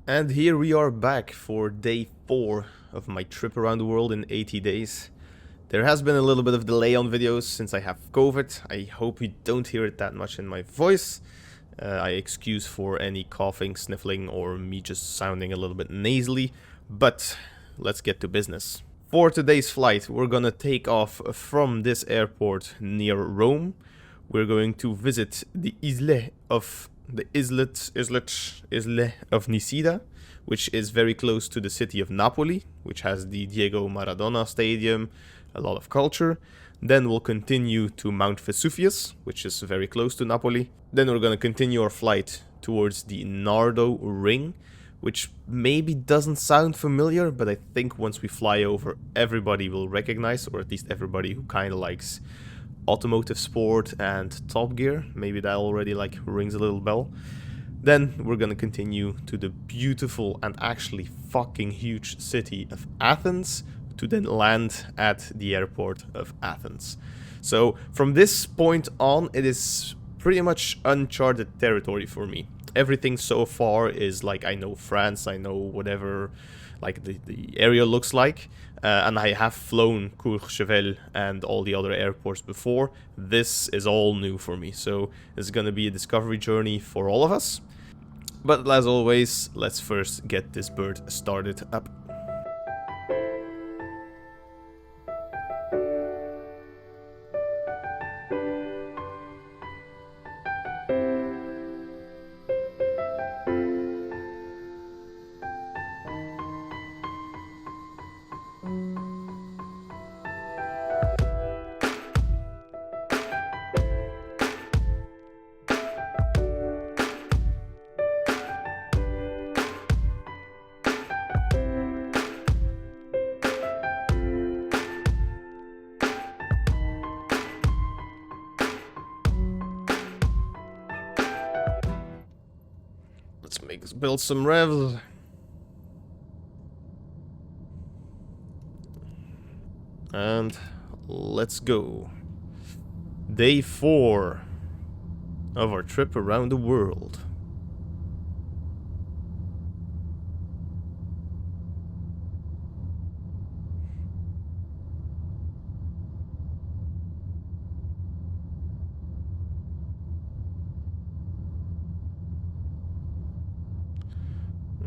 And here we are back for day 4 of my trip around the world in 80 days. There has been a little bit of delay on videos since I have COVID. I hope you don't hear it that much in my voice. I excuse for any coughing, sniffling, or me just sounding a little bit nasally. But let's get to business. For today's flight, we're gonna take off from this airport near Rome. We're going to visit the islet of Nisida, which is very close to the city of Napoli, which has the Diego Maradona Stadium, a lot of culture. Then we'll continue to Mount Vesuvius, which is very close to Napoli. Then we're going to continue our flight towards the Nardo Ring, which maybe doesn't sound familiar, but I think once we fly over, everybody will recognize, or at least everybody who kind of likes automotive sport and Top Gear. Maybe that already like rings a little bell. Then we're gonna continue to the beautiful and actually fucking huge city of Athens to then land at the airport of Athens. So from this point on, it is pretty much uncharted territory for me. Everything so far is like, I know France, I know whatever like the area looks like, and I have flown Courchevel and all the other airports before. This is all new for me, so it's gonna be a discovery journey for all of us. But as always, let's first get this bird started up. Let's build some revs. And let's go. Day 4 of our trip around the world.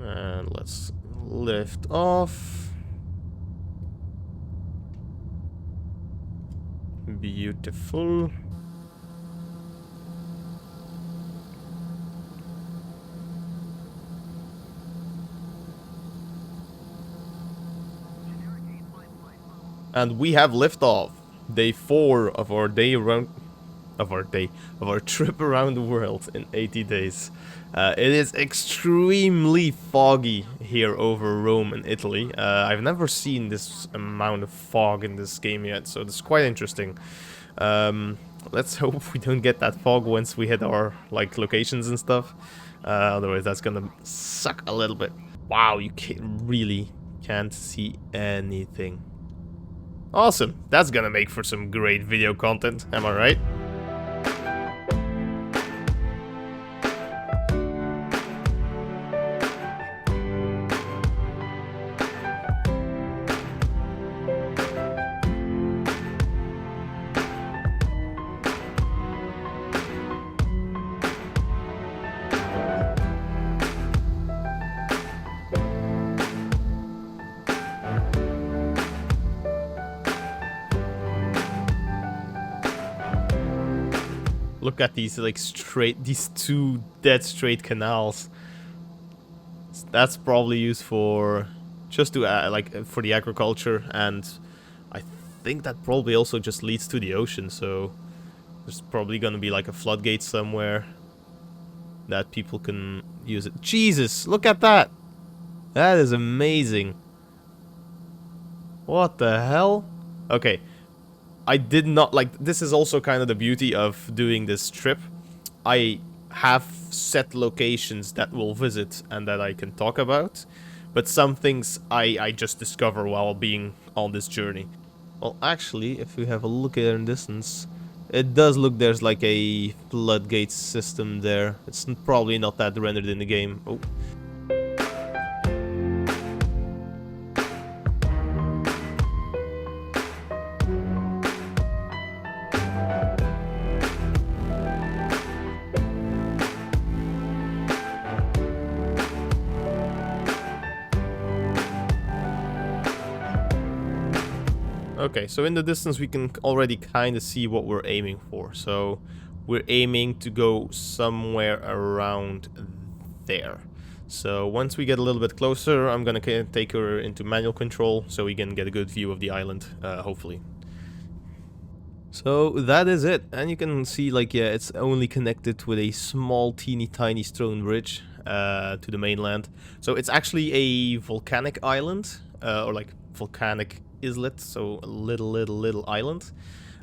And let's lift off. Beautiful. And we have liftoff. Day 4 of our trip around the world in 80 days. It is extremely foggy here over Rome in Italy. I've never seen this amount of fog in this game yet, so it's quite interesting. Let's hope we don't get that fog once we hit our like locations and stuff. Otherwise, that's gonna suck a little bit. Wow, you really can't see anything. Awesome, that's gonna make for some great video content, am I right? Look at these like these two dead straight canals. That's probably used for just to like for the agriculture, and I think that probably also just leads to the ocean. So there's probably gonna be like a floodgate somewhere that people can use it. Jesus, look at that! That is amazing. What the hell? Okay. I did not like, this is also kind of the beauty of doing this trip. I have set locations that we'll visit and that I can talk about, but some things I just discover while being on this journey. Well, actually, if we have a look at it in distance, it does look there's like a floodgate system there. It's probably not that rendered in the game. Oh. Okay, so in the distance we can already kind of see what we're aiming for. So we're aiming to go somewhere around there. So once we get a little bit closer, I'm gonna take her into manual control so we can get a good view of the island, hopefully. So that is it, and you can see, like, yeah, it's only connected with a small teeny tiny stone bridge to the mainland. So it's actually a volcanic island, or like volcanic islet, so a little island.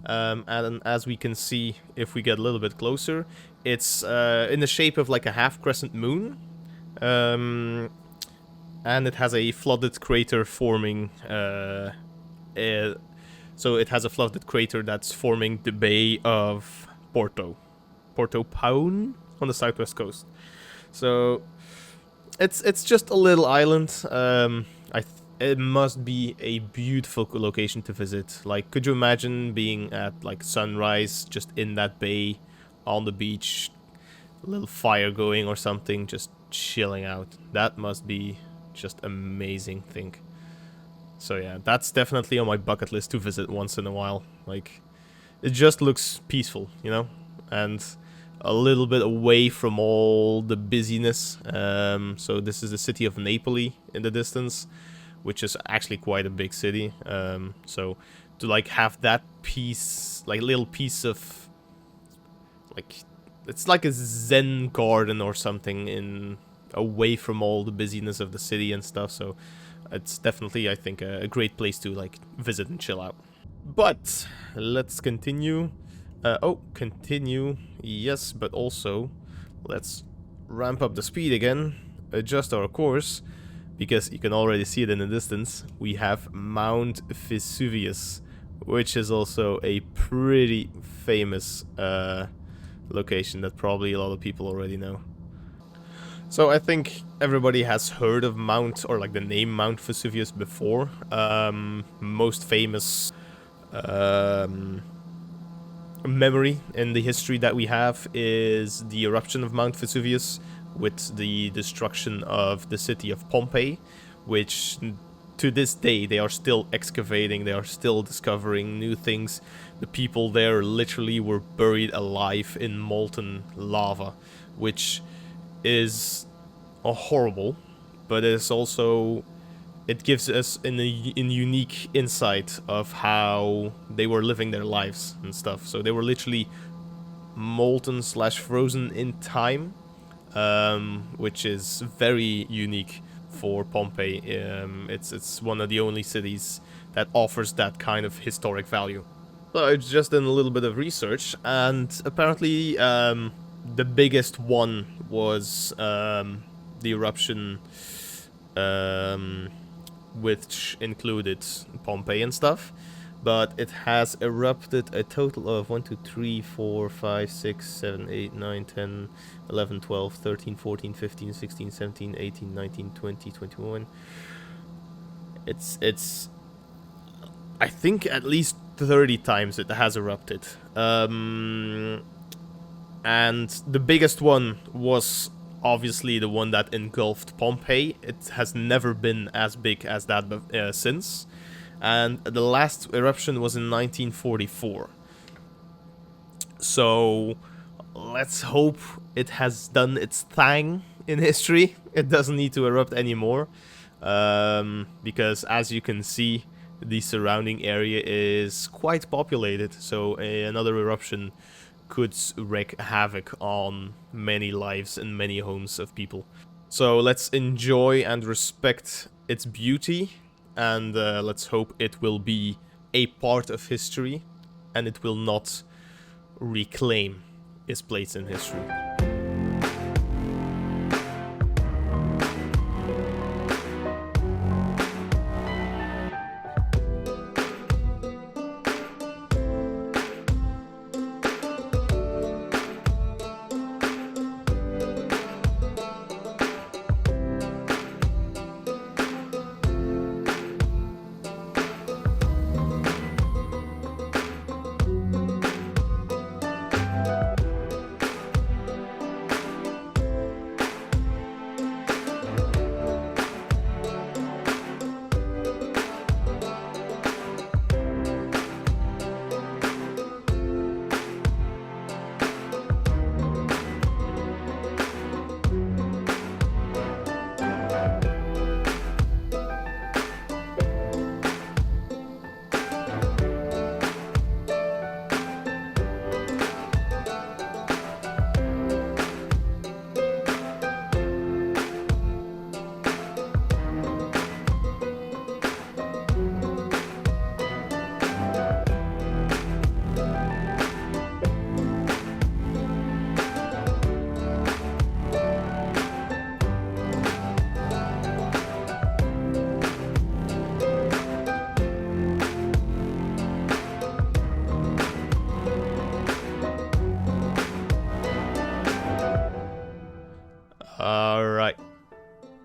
And as we can see, if we get a little bit closer, it's in the shape of like a half crescent moon. And it has a flooded crater forming. So it has a flooded crater that's forming the Bay of Porto Paun on the southwest coast. So it's just a little island. It must be a beautiful location to visit. Like, could you imagine being at like sunrise just in that bay on the beach, a little fire going or something, just chilling out? That must be just amazing thing. So yeah, that's definitely on my bucket list to visit once in a while. Like, it just looks peaceful, you know, and a little bit away from all the busyness. So this is the city of Napoli in the distance, which is actually quite a big city. So to like have that piece, like little piece of, like, it's like a Zen garden or something in away from all the busyness of the city and stuff. So it's definitely, I think, a great place to like visit and chill out. But let's continue. Continue, yes, but also let's ramp up the speed again, adjust our course, because you can already see it in the distance. We have Mount Vesuvius, which is also a pretty famous location that probably a lot of people already know. So I think everybody has heard of Mount, or like the name Mount Vesuvius before. Most famous memory in the history that we have is the eruption of Mount Vesuvius with the destruction of the city of Pompeii, which to this day they are still excavating, they are still discovering new things. The people there literally were buried alive in molten lava, which is horrible, but it's also, it gives us a unique insight of how they were living their lives and stuff. So they were literally molten / frozen in time, which is very unique for Pompeii. It's one of the only cities that offers that kind of historic value. So I just did a little bit of research, and apparently the biggest one was the eruption, which included Pompeii and stuff, but it has erupted a total of 1, 2, 3, 4, 5, 6, 7, 8, 9, 10, 11, 12, 13, 14, 15, 16, 17, 18, 19, 20, 21. It's I think at least 30 times it has erupted. And the biggest one was obviously the one that engulfed Pompeii. It has never been as big as that since. And the last eruption was in 1944. So let's hope it has done its thing in history. It doesn't need to erupt anymore. Because as you can see, the surrounding area is quite populated. So another eruption could wreak havoc on many lives and many homes of people. So let's enjoy and respect its beauty, and let's hope it will be a part of history and it will not reclaim its place in history.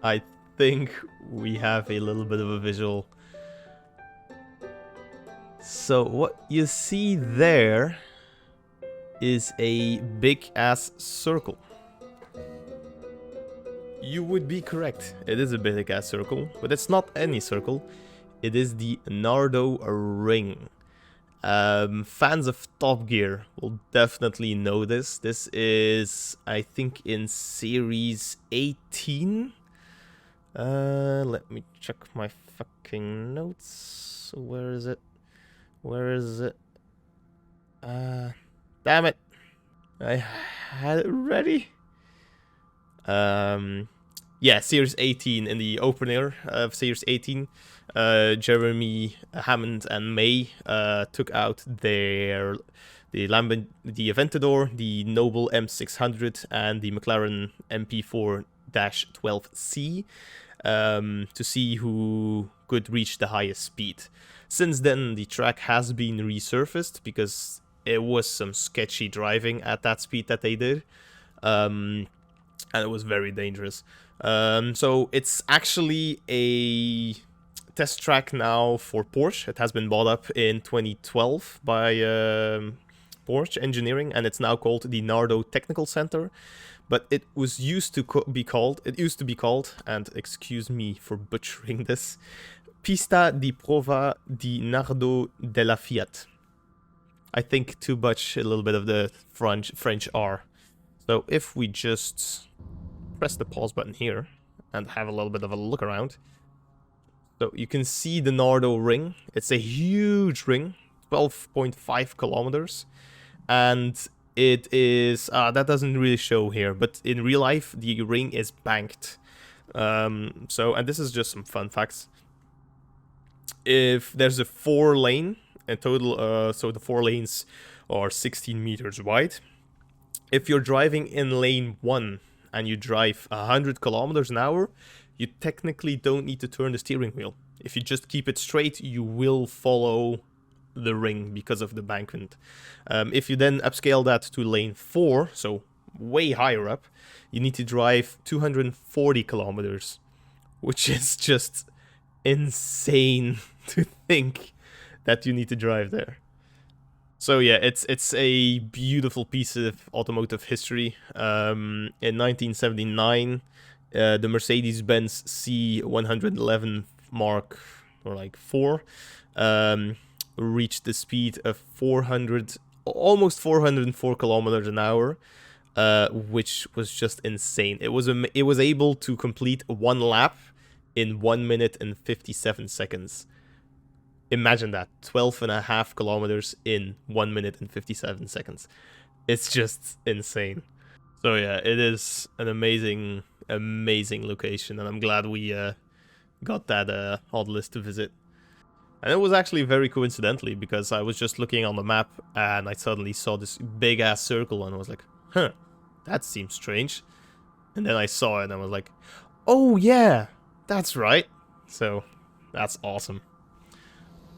I think we have a little bit of a visual. So what you see there is a big ass circle. You would be correct. It is a big ass circle, but it's not any circle. It is the Nardo ring. Fans of Top Gear will definitely know this. This is, I think, in Series 18. Let me check my fucking notes. Where is it? Where is it? Damn it. I had it ready. Yeah, Series 18 in the opener of Series 18. Jeremy Hammond and May took out the Aventador, the Noble M600, and the McLaren MP4-12C to see who could reach the highest speed. Since then, the track has been resurfaced because it was some sketchy driving at that speed that they did, and it was very dangerous. So it's actually a test track now for Porsche. It has been bought up in 2012 by Porsche Engineering, and it's now called the Nardo Technical Center. But it was used to be called, and excuse me for butchering this, Pista di Prova di Nardo della Fiat. I think too much, a little bit of the French R. So if we just press the pause button here and have a little bit of a look around. So you can see the Nardo ring. It's a huge ring, 12.5 kilometers. And it is, that doesn't really show here, but in real life, the ring is banked. And this is just some fun facts. If there's a 4-lane in total, so the 4 lanes are 16 meters wide. If you're driving in lane 1 and you drive 100 kilometers an hour, you technically don't need to turn the steering wheel. If you just keep it straight, you will follow the ring because of the bankment. If you then upscale that to lane 4, so way higher up, you need to drive 240 kilometers, which is just insane to think that you need to drive there. So yeah, it's a beautiful piece of automotive history. In 1979, the Mercedes-Benz C111 Mark, or like 4, reached the speed of almost 404 kilometers an hour, which was just insane. It was able to complete 1 lap in 1 minute and 57 seconds. Imagine that, 12.5 kilometers in 1 minute and 57 seconds. It's just insane. So yeah, it is an amazing, amazing location, and I'm glad we got that on the list to visit. And it was actually very coincidentally, because I was just looking on the map and I suddenly saw this big ass circle and I was like, huh, that seems strange. And then I saw it and I was like, oh yeah, that's right. So that's awesome.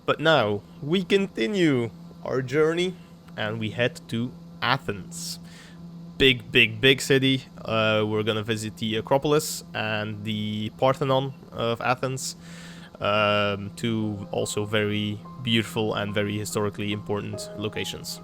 But now we continue our journey and we head to Athens. Big city. We're gonna visit the Acropolis and the Parthenon of Athens. Two also very beautiful and very historically important locations.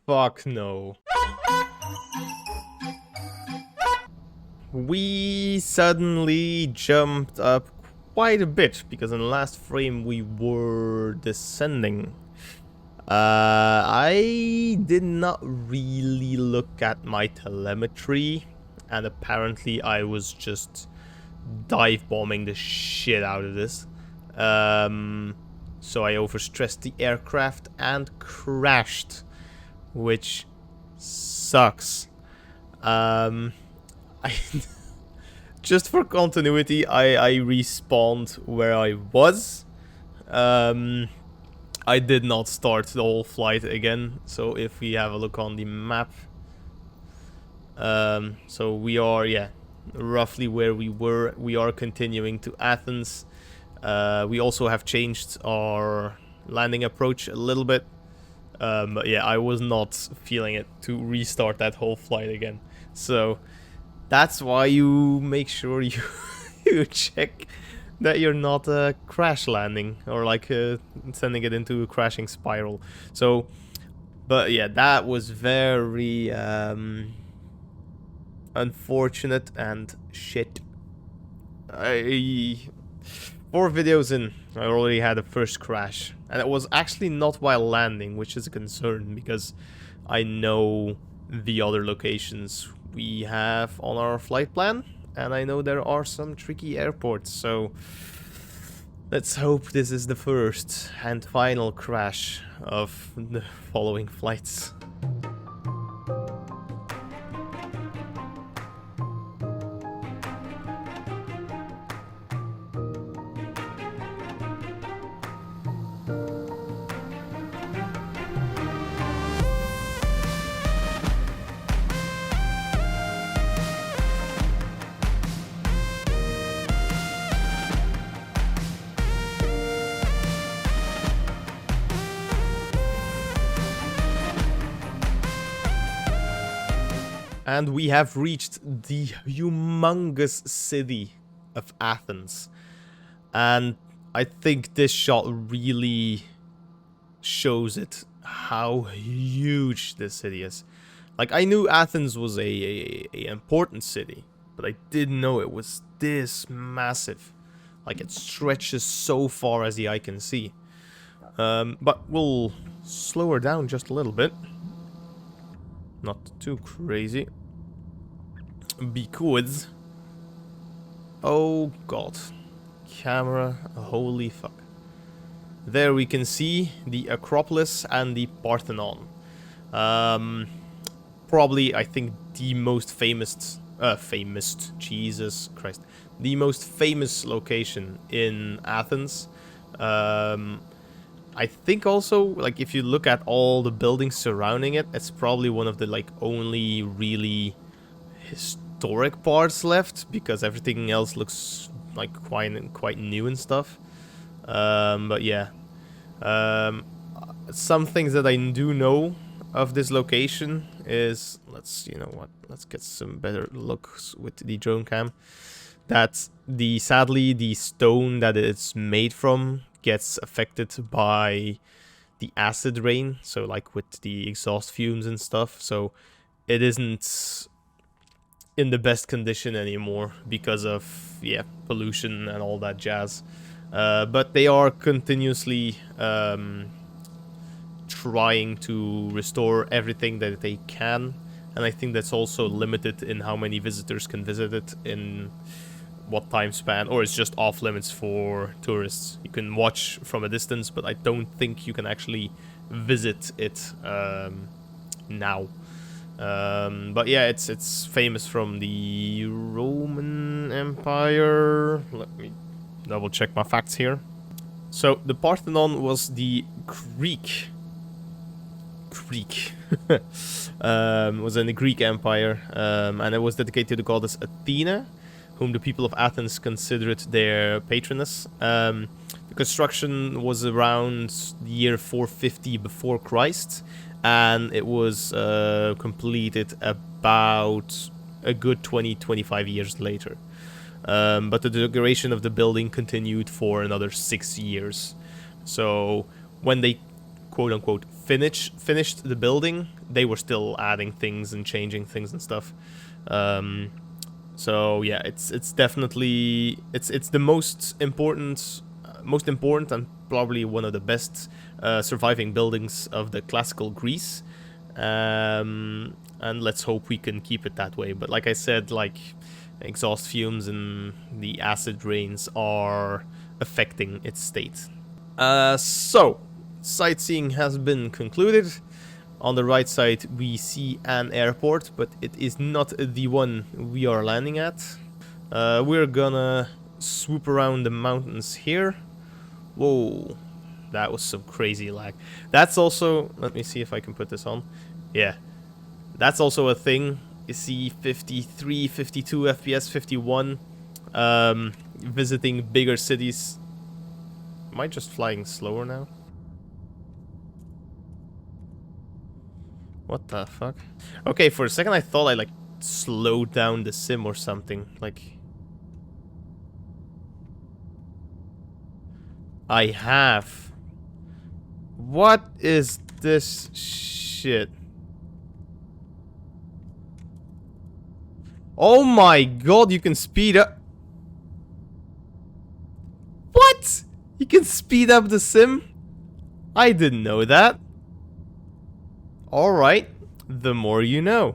fuck no. We suddenly jumped up quite a bit, because in the last frame we were descending. I did not really look at my telemetry, and apparently I was just dive bombing the shit out of this. So I overstressed the aircraft and crashed, which sucks. Just for continuity, I respawned where I was. I did not start the whole flight again, so if we have a look on the map, so we are, yeah, roughly where we were. We are continuing to Athens. We also have changed our landing approach a little bit, but yeah, I was not feeling it to restart that whole flight again. So that's why you make sure you you check that you're not crash landing or like sending it into a crashing spiral. So, but yeah, that was very unfortunate and shit. 4 videos in, I already had a first crash, and it was actually not while landing, which is a concern because I know the other locations we have on our flight plan, and I know there are some tricky airports, so let's hope this is the first and final crash of the following flights. And we have reached the humongous city of Athens. And I think this shot really shows it, how huge this city is. Like, I knew Athens was a important city, but I didn't know it was this massive. Like, it stretches so far as the eye can see. But we'll slow her down just a little bit. Not too crazy. Because... oh god. Camera, holy fuck. There we can see the Acropolis and the Parthenon. Probably, I think, the most famous... Jesus Christ. The most famous location in Athens. I think also, like, if you look at all the buildings surrounding it, it's probably one of the, like, only really historic parts left, because everything else looks like quite new and stuff. But yeah, some things that I do know of this location is, you know what, let's get some better looks with the drone cam. That sadly the stone that it's made from gets affected by the acid rain, so like with the exhaust fumes and stuff, so it isn't in the best condition anymore because of, yeah, pollution and all that jazz. But they are continuously trying to restore everything that they can, and I think that's also limited in how many visitors can visit it in what time span, or it's just off limits for tourists. You can watch from a distance, but I don't think you can actually visit it now. But yeah, it's famous from the Roman Empire. Let me double check my facts here. So the Parthenon was the Greek was in the Greek Empire, and it was dedicated to the goddess Athena, whom the people of Athens considered their patroness. The construction was around the year 450 before Christ, and it was completed about a good 20-25 years later. But the decoration of the building continued for another 6 years. So when they quote-unquote finished the building, they were still adding things and changing things and stuff. So yeah, it's definitely it's the most important and probably one of the best surviving buildings of the classical Greece. And let's hope we can keep it that way. But like I said, like, exhaust fumes and the acid rains are affecting its state. So sightseeing has been concluded. On the right side we see an airport, but it is not the one we are landing at. We're gonna swoop around the mountains here. Whoa, that was some crazy lag. That's also, let me see if I can put this on. Yeah, that's also a thing. You see 53, 52 FPS, 51. Visiting bigger cities. Am I just flying slower now? What the fuck? Okay, for a second I thought I like slowed down the sim or something. Like, I have. What is this shit? Oh my god, you can speed up. What? You can speed up the sim? I didn't know that. Alright, the more you know.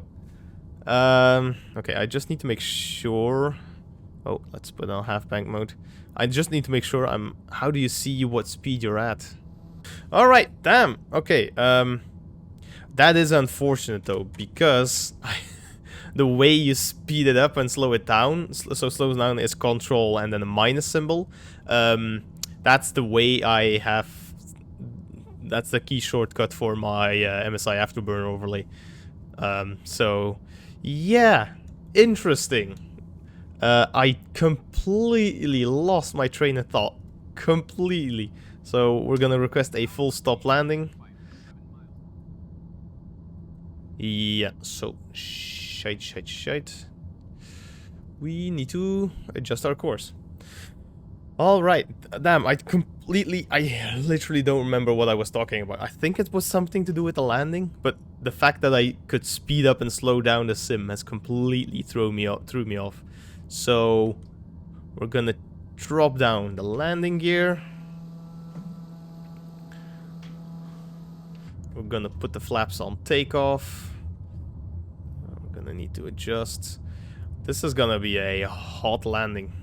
Okay, I just need to make sure. Oh, let's put on half bank mode. I just need to make sure I'm... How do you see what speed you're at? Alright, damn. Okay, that is unfortunate though, because the way you speed it up and slow it down, so slows down is control and then a minus symbol. That's the way I have... That's the key shortcut for my MSI Afterburner overlay. So, yeah, interesting. I completely lost my train of thought. Completely. So, we're gonna request a full stop landing. Yeah, so, shite. We need to adjust our course. Alright, damn, I literally don't remember what I was talking about. I think it was something to do with the landing, but the fact that I could speed up and slow down the sim has completely threw me off. So, we're gonna drop down the landing gear. We're gonna put the flaps on takeoff. We're gonna need to adjust. This is gonna be a hot landing.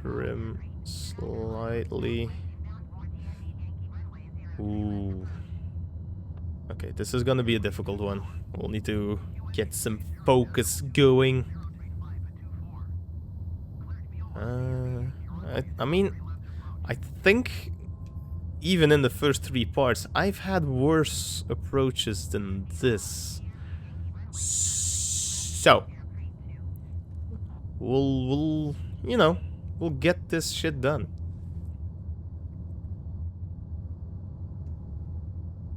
Trim slightly. Ooh. Okay, this is gonna be a difficult one. We'll need to get some focus going. I mean, I think even in the first 3 parts, I've had worse approaches than this. So, we'll you know, we'll get this shit done.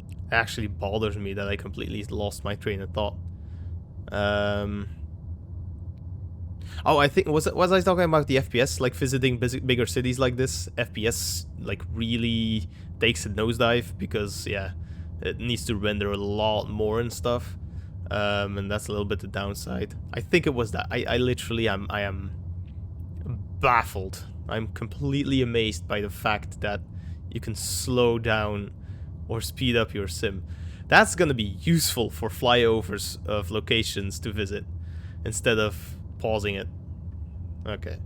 It actually bothers me that I completely lost my train of thought. Oh, I think was I talking about the FPS? Like visiting bigger cities like this, FPS like really takes a nosedive because yeah, it needs to render a lot more and stuff. And that's a little bit the downside. I think it was that. I literally I am baffled. I'm completely amazed by the fact that you can slow down or speed up your sim. That's gonna be useful for flyovers of locations to visit instead of pausing it. Okay,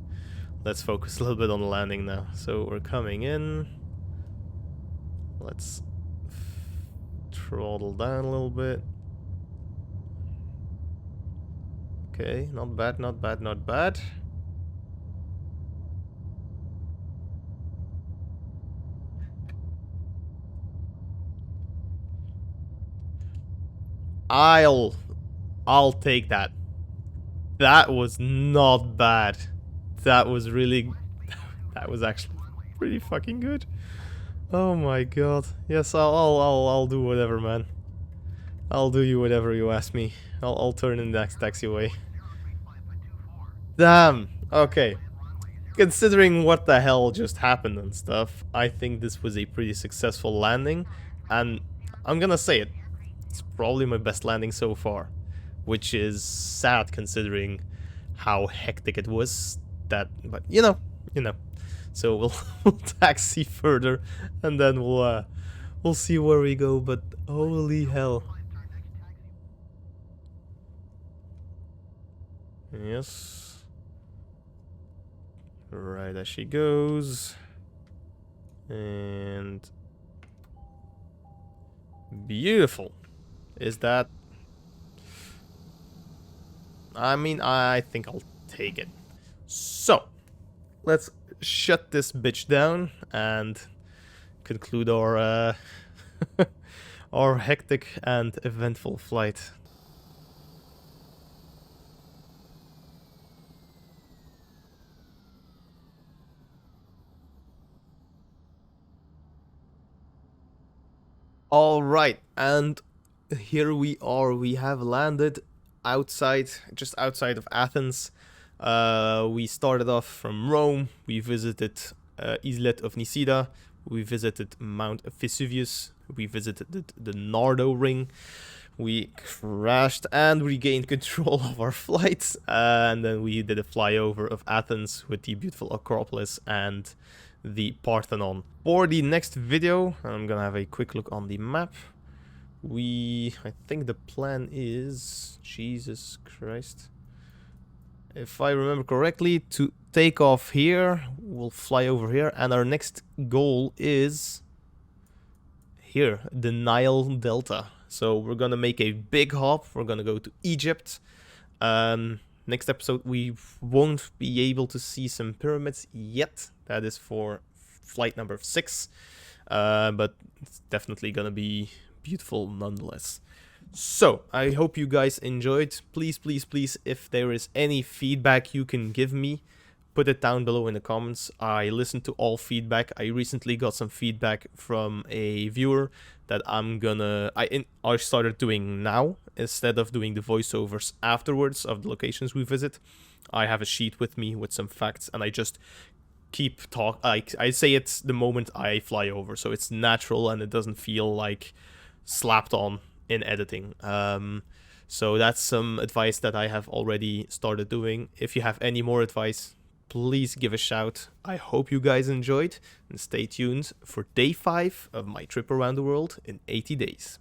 let's focus a little bit on the landing now. So we're coming in. Let's throttle down a little bit. Okay, not bad, not bad, not bad. I'll take that. That was not bad. That was really... That was actually pretty fucking good. Oh my god. Yes, I'll do whatever, man. I'll do you whatever you ask me. I'll turn in the next taxiway. Damn. Okay. Considering what the hell just happened and stuff, I think this was a pretty successful landing, and I'm gonna say it, it's probably my best landing so far, which is sad considering how hectic it was. But you know. So we'll, we'll taxi further, and then we'll see where we go. But holy hell! Yes. Right as she goes. And beautiful. Is that? I mean, I think I'll take it. So, let's shut this bitch down and conclude our our hectic and eventful flight. All right, and here we are. We have landed outside, just outside of Athens. We started off from Rome. We visited Islet of Nisida. We visited Mount Vesuvius. We visited the Nardo Ring. We crashed and regained control of our flight. And then we did a flyover of Athens with the beautiful Acropolis and the Parthenon. For the next video, I'm gonna have a quick look on the map. I think the plan is, Jesus Christ, if I remember correctly, to take off here. We'll fly over here, and our next goal is here, the Nile Delta. So we're gonna make a big hop. We're gonna go to Egypt. Next episode, we won't be able to see some pyramids yet. That is for flight number 6, but it's definitely gonna be beautiful nonetheless. So I hope you guys enjoyed. Please, please, please, if there is any feedback you can give me, put it down below in the comments. I listen to all feedback. I recently got some feedback from a viewer that I started doing now instead of doing the voiceovers afterwards of the locations we visit. I have a sheet with me with some facts, and I just keep I say it the moment I fly over, so it's natural and it doesn't feel like slapped on in editing. So that's some advice that I have already started doing. If you have any more advice, please give a shout. I hope you guys enjoyed, and stay tuned for day 5 of my trip around the world in 80 days.